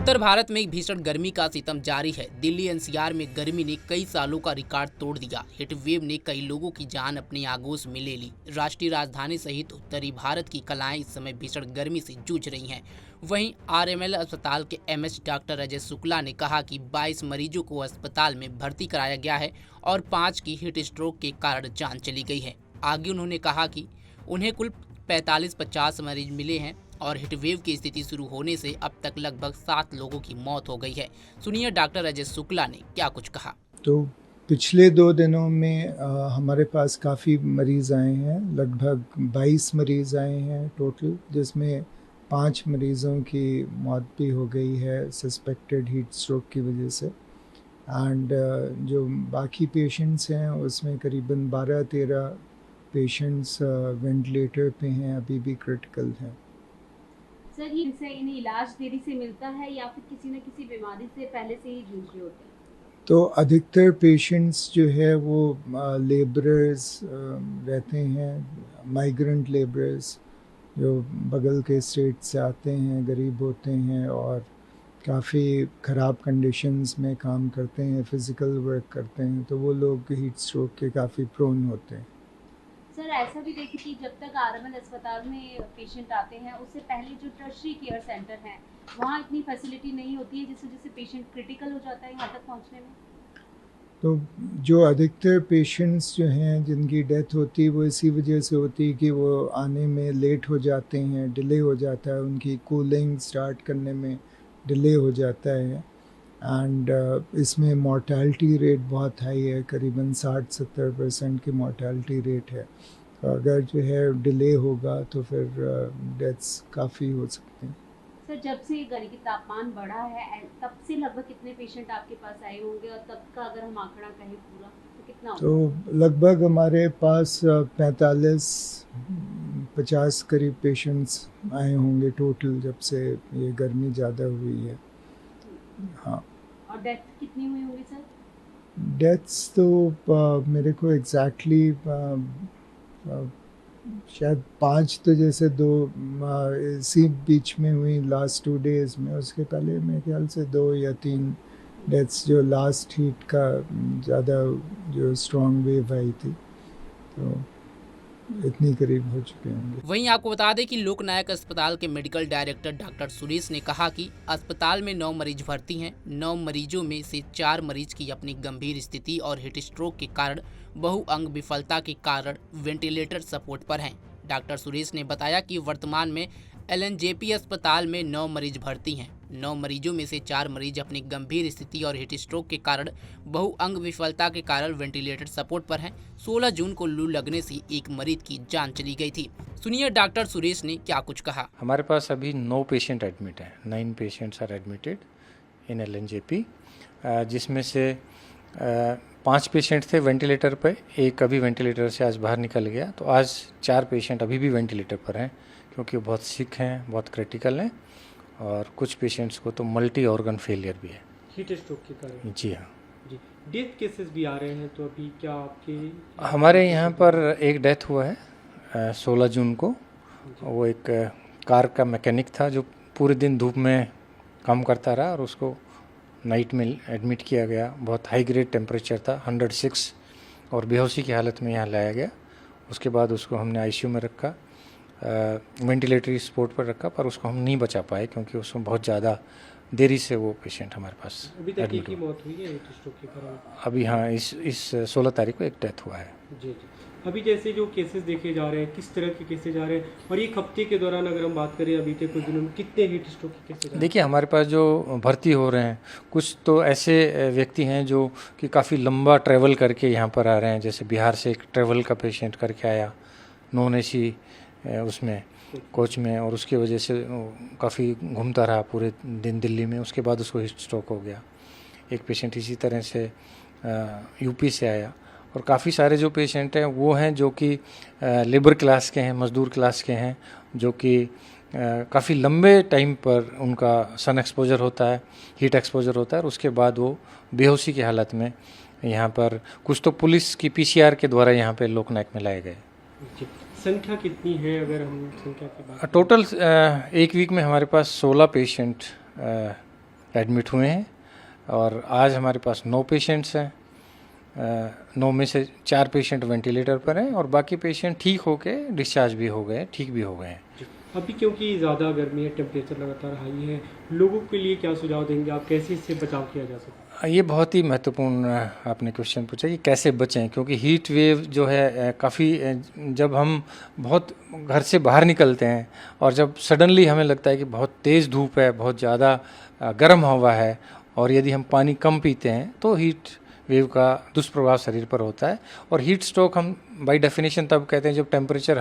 उत्तर भारत में भीषण गर्मी का सितम जारी है। दिल्ली एनसीआर में गर्मी ने कई सालों का रिकॉर्ड तोड़ दिया। हीट वेव ने कई लोगों की जान अपने आगोश में ले ली। राष्ट्रीय राजधानी सहित उत्तरी भारत की कलाएं इस समय भीषण गर्मी से जूझ रही हैं। वहीं आरएमएल अस्पताल के एमएच डॉक्टर अजय शुक्ला ने कहा कि 22 मरीजों को अस्पताल में भर्ती कराया गया है और 5 की हीट स्ट्रोक के कारण जान चली गई है। आगे उन्होंने कहा कि उन्हें कुल 45-50 मरीज मिले हैं और हीटवेव की स्थिति शुरू होने से अब तक लगभग 7 लोगों की मौत हो गई है। सुनिए डॉक्टर अजय शुक्ला ने क्या कुछ कहा। तो पिछले 2 दिनों में हमारे पास काफ़ी मरीज़ आए हैं, लगभग 22 मरीज़ आए हैं टोटल, जिसमें 5 मरीज़ों की मौत भी हो गई है सस्पेक्टेड हीट स्ट्रोक की वजह से। एंड जो बाकी पेशेंट्स हैं उसमें करीबन 12-13 पेशेंट्स वेंटिलेटर पे हैं, अभी भी क्रिटिकल हैं। सर, ये इन्हें इलाज देरी से मिलता है या फिर किसी न किसी बीमारी से पहले से ही जूझ रहे होते हैं? तो अधिकतर पेशेंट्स जो है वो लेबरर्स रहते हैं, माइग्रेंट लेबरर्स जो बगल के स्टेट से आते हैं, गरीब होते हैं और काफ़ी ख़राब कंडीशंस में काम करते हैं, फ़िज़िकल वर्क करते हैं, तो वो लोग हीट स्ट्रोक के काफ़ी प्रोन होते हैं। सर, ऐसा भी देखिए कि जब तक आरएमएल अस्पताल में पेशेंट आते हैं उससे पहले जो टर्शरी केयर सेंटर हैं वहाँ इतनी फैसिलिटी नहीं होती है, जिस वजह से पेशेंट क्रिटिकल हो जाता है यहाँ तक पहुँचने में। तो जो अधिकतर पेशेंट्स जो हैं जिनकी डेथ होती है वो इसी वजह से होती है कि वो आने में लेट हो जाते हैं, डिले हो जाता है, उनकी कूलिंग स्टार्ट करने में डिले हो जाता है। एंड इसमें मॉर्टेलिटी रेट बहुत हाई है, करीबन 60-70% की मॉर्टेलिटी रेट है। तो अगर जो है डिले होगा तो फिर डेथ्स काफ़ी हो सकती हैं। सर, जब से गर्मी की तापमान बढ़ा है तब से लगभग कितने पेशेंट आपके पास आए होंगे और तब का अगर हम आंकड़ा कहें पूरा तो कितना होगा? तो लगभग हमारे पास 45-50 करीब पेशेंट्स आए होंगे टोटल जब से ये गर्मी ज़्यादा हुई है। हाँ। और डेथ कितनी हुई होंगी सर? डेथ्स तो मेरे को एग्जैक्टली शायद 5 तो जैसे 2 इसी बीच में हुई लास्ट 2 डेज़ में, उसके पहले मेरे ख्याल से 2 या 3 डेथ्स जो लास्ट हीट का ज़्यादा जो स्ट्रॉन्ग वेव आई थी, तो इतनी करीब हो चुके होंगे। वहीं आपको बता दें कि लोकनायक अस्पताल के मेडिकल डायरेक्टर डॉक्टर सुरेश ने कहा कि अस्पताल में 9 मरीज भर्ती हैं। 9 मरीजों में से 4 मरीज की अपनी गंभीर स्थिति और हीट स्ट्रोक के कारण बहुअंग विफलता के कारण वेंटिलेटर सपोर्ट पर हैं। डॉक्टर सुरेश ने बताया कि वर्तमान में एलएनजेपी अस्पताल में 9 मरीज भर्ती हैं। 9 मरीजों में से 4 मरीज अपनी गंभीर स्थिति और हीट स्ट्रोक के कारण बहुअंग विफलता के कारण वेंटिलेटर सपोर्ट पर हैं। 16 जून को लू लगने से एक मरीज की जान चली गई थी। सुनिए डॉक्टर सुरेश ने क्या कुछ कहा। हमारे पास अभी 9 पेशेंट एडमिट हैं। 9 patients are admitted in LNJP, जिसमें से 5 पेशेंट थे वेंटिलेटर पर, एक अभी वेंटिलेटर से आज बाहर निकल गया। तो आज 4 पेशेंट अभी भी वेंटिलेटर पर हैं क्योंकि वो बहुत सिक हैं, बहुत क्रिटिकल हैं, और कुछ पेशेंट्स को तो मल्टी ऑर्गन फेलियर भी है हीट स्ट्रोक के कारण। जी हाँ जी, डेथ केसेस भी आ रहे हैं, तो अभी क्या आपके हमारे यहाँ पर एक डेथ हुआ है 16 जून को। वो एक कार का मैकेनिक था जो पूरे दिन धूप में काम करता रहा और उसको नाइट में एडमिट किया गया। बहुत हाई ग्रेड टेम्परेचर था, 106, और बेहोशी की हालत में यहाँ लाया गया। उसके बाद उसको हमने आईसीयू में रखा, वेंटिलेटरी सपोर्ट पर रखा, पर उसको हम नहीं बचा पाए क्योंकि उसमें बहुत ज़्यादा देरी से वो पेशेंट हमारे पास अभी तक एक ही मौत हुई है हीट स्ट्रोक के कारण? अभी हाँ, इस 16 तारीख को एक डेथ हुआ है। जी जी। अभी जैसे जो केसेस देखे जा रहे हैं, किस तरह के केसेस जा रहे हैं, और एक हफ्ते के दौरान अगर हम बात करें अभी के कुछ दिनों में कितने हीट स्ट्रोक के केसेस? देखिए, हमारे पास जो भर्ती हो रहे हैं, कुछ तो ऐसे व्यक्ति हैं जो कि काफ़ी लंबा ट्रैवल करके यहाँ पर आ रहे हैं। जैसे बिहार से एक ट्रैवल का पेशेंट करके आया, नॉन एसी उसमें कोच में, और उसकी वजह से काफ़ी घूमता रहा पूरे दिन दिल्ली में। उसके बाद उसको हीट स्ट्रोक हो गया। एक पेशेंट इसी तरह से यूपी से आया। और काफ़ी सारे जो पेशेंट हैं वो हैं जो कि लेबर क्लास के हैं, मज़दूर क्लास के हैं, जो कि काफ़ी लंबे टाइम पर उनका सन एक्सपोजर होता है, हीट एक्सपोजर होता है, और उसके बाद वो बेहोशी की हालत में यहाँ पर, कुछ तो पुलिस की पीसीआर के द्वारा यहाँ पे लोकनायक में लाए गए। संख्या कितनी है अगर हम संख्या की बात? टोटल एक वीक में हमारे पास 16 पेशेंट एडमिट हुए हैं और आज हमारे पास 9 पेशेंट्स हैं। 9 में से 4 पेशेंट वेंटिलेटर पर हैं और बाकी पेशेंट ठीक होके डिस्चार्ज भी हो गए, ठीक भी हो गए हैं। अभी क्योंकि ज़्यादा गर्मी है, टेम्परेचर लगातार हाई है, लोगों के लिए क्या सुझाव देंगे आप, कैसे इससे बचाव किया जा सकता है? ये बहुत ही महत्वपूर्ण आपने क्वेश्चन पूछा कि कैसे बचें, क्योंकि हीट वेव जो है काफ़ी जब हम बहुत घर से बाहर निकलते हैं और जब सडनली हमें लगता है कि बहुत तेज़ धूप है, बहुत ज़्यादा गर्म हवा है और यदि हम पानी कम पीते हैं तो हीट वेव का दुष्प्रभाव शरीर पर होता है। और हीट स्ट्रोक हम बाय डेफिनेशन तब कहते हैं जब टेम्परेचर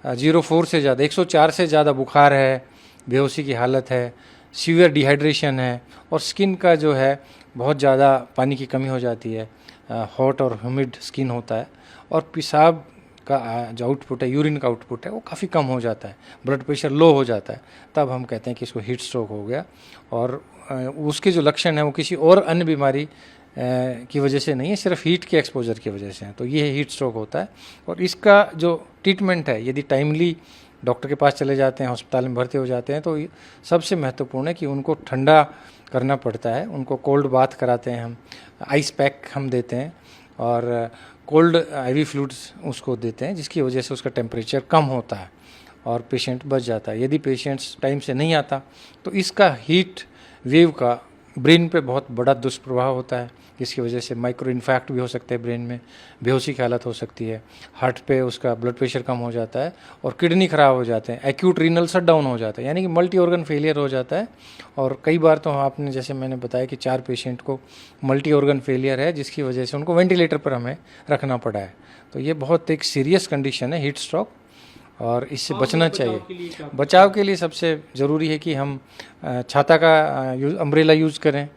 104 से ज़्यादा, 104 से ज़्यादा बुखार है, बेहोशी की हालत है, सीवियर डिहाइड्रेशन है और स्किन का जो है बहुत ज़्यादा पानी की कमी हो जाती है, हॉट और ह्यूमिड स्किन होता है और पेशाब का जो आउटपुट है, यूरिन का आउटपुट है, वो काफ़ी कम हो जाता है, ब्लड प्रेशर लो हो जाता है, तब हम कहते हैं कि इसको हीट स्ट्रोक हो गया। और उसके जो लक्षण हैं वो किसी और अन्य बीमारी की वजह से नहीं है, सिर्फ हीट के एक्सपोजर की वजह से है। तो ये हीट स्ट्रोक होता है और इसका जो ट्रीटमेंट है, यदि टाइमली डॉक्टर के पास चले जाते हैं, अस्पताल में भर्ती हो जाते हैं, तो सबसे महत्वपूर्ण है कि उनको ठंडा करना पड़ता है, उनको कोल्ड बाथ कराते हैं, हम आइस पैक हम देते हैं और कोल्ड IV फ्लूइड्स उसको देते हैं, जिसकी वजह से उसका टेम्परेचर कम होता है और पेशेंट बच जाता है। यदि पेशेंट्स टाइम से नहीं आता तो इसका हीट वेव का ब्रेन पे बहुत बड़ा दुष्प्रभाव होता है, जिसकी वजह से माइक्रो इन्फैक्ट भी हो सकते हैं, ब्रेन में बेहोशी की हालत हो सकती है, हार्ट पे उसका ब्लड प्रेशर कम हो जाता है और किडनी खराब हो जाते हैं, एक्यूट रीनल शट डाउन हो जाता है, यानी कि मल्टी ऑर्गन फेलियर हो जाता है। और कई बार तो आपने जैसे मैंने बताया कि 4 पेशेंट को मल्टी ऑर्गन फेलियर है, जिसकी वजह से उनको वेंटिलेटर पर हमें रखना पड़ा है। तो ये बहुत एक सीरियस कंडीशन है हीट स्ट्रोक और इससे बचना चाहिए। बचाव के लिए सबसे ज़रूरी है कि हम छाता का अम्ब्रेला यूज़ करें,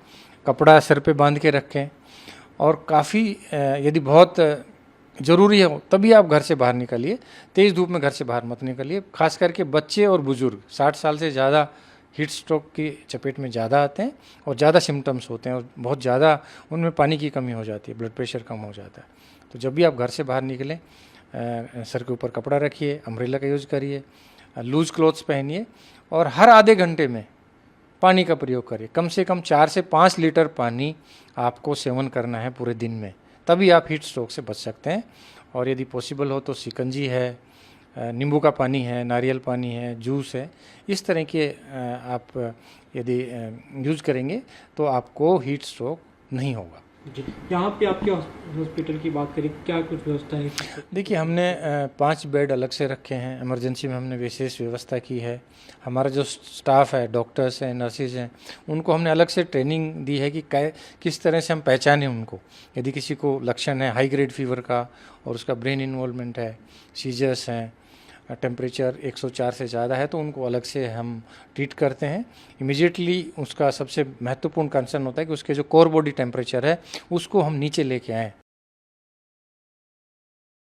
कपड़ा सर पे बांध के रखें और काफ़ी यदि बहुत ज़रूरी है तभी आप घर से बाहर निकलिए, तेज़ धूप में घर से बाहर मत निकलिए। खास करके बच्चे और बुज़ुर्ग 60 साल से ज़्यादा हीट स्ट्रोक की चपेट में ज़्यादा आते हैं और ज़्यादा सिम्टम्स होते हैं और बहुत ज़्यादा उनमें पानी की कमी हो जाती है, ब्लड प्रेशर कम हो जाता है। तो जब भी आप घर से बाहर निकलें, सर के ऊपर कपड़ा रखिए, अम्ब्रेला का यूज़ करिए, लूज़ क्लॉथ्स पहनिए और हर आधे घंटे में पानी का प्रयोग करिए। कम से कम 4 से 5 लीटर पानी आपको सेवन करना है पूरे दिन में, तभी आप हीट स्ट्रोक से बच सकते हैं। और यदि पॉसिबल हो तो शिकंजी है, नींबू का पानी है, नारियल पानी है, जूस है, इस तरह के आप यदि यूज़ करेंगे तो आपको हीट स्ट्रोक नहीं होगा। जी, यहाँ पे आपके हॉस्पिटल की बात करें, क्या कुछ व्यवस्था है? देखिए, हमने 5 बेड अलग से रखे हैं, इमरजेंसी में हमने विशेष व्यवस्था की है। हमारा जो स्टाफ है, डॉक्टर्स हैं, नर्सेज हैं, उनको हमने अलग से ट्रेनिंग दी है कि किस तरह से हम पहचानें उनको। यदि किसी को लक्षण है हाई ग्रेड फीवर का और उसका ब्रेन इन्वॉल्वमेंट है, सीजर्स हैं, टेम्परेचर 104 से ज़्यादा है, तो उनको अलग से हम ट्रीट करते हैं। इमीडिएटली उसका सबसे महत्वपूर्ण कंसर्न होता है कि उसके जो कोर बॉडी टेम्परेचर है उसको हम नीचे लेके आएँ,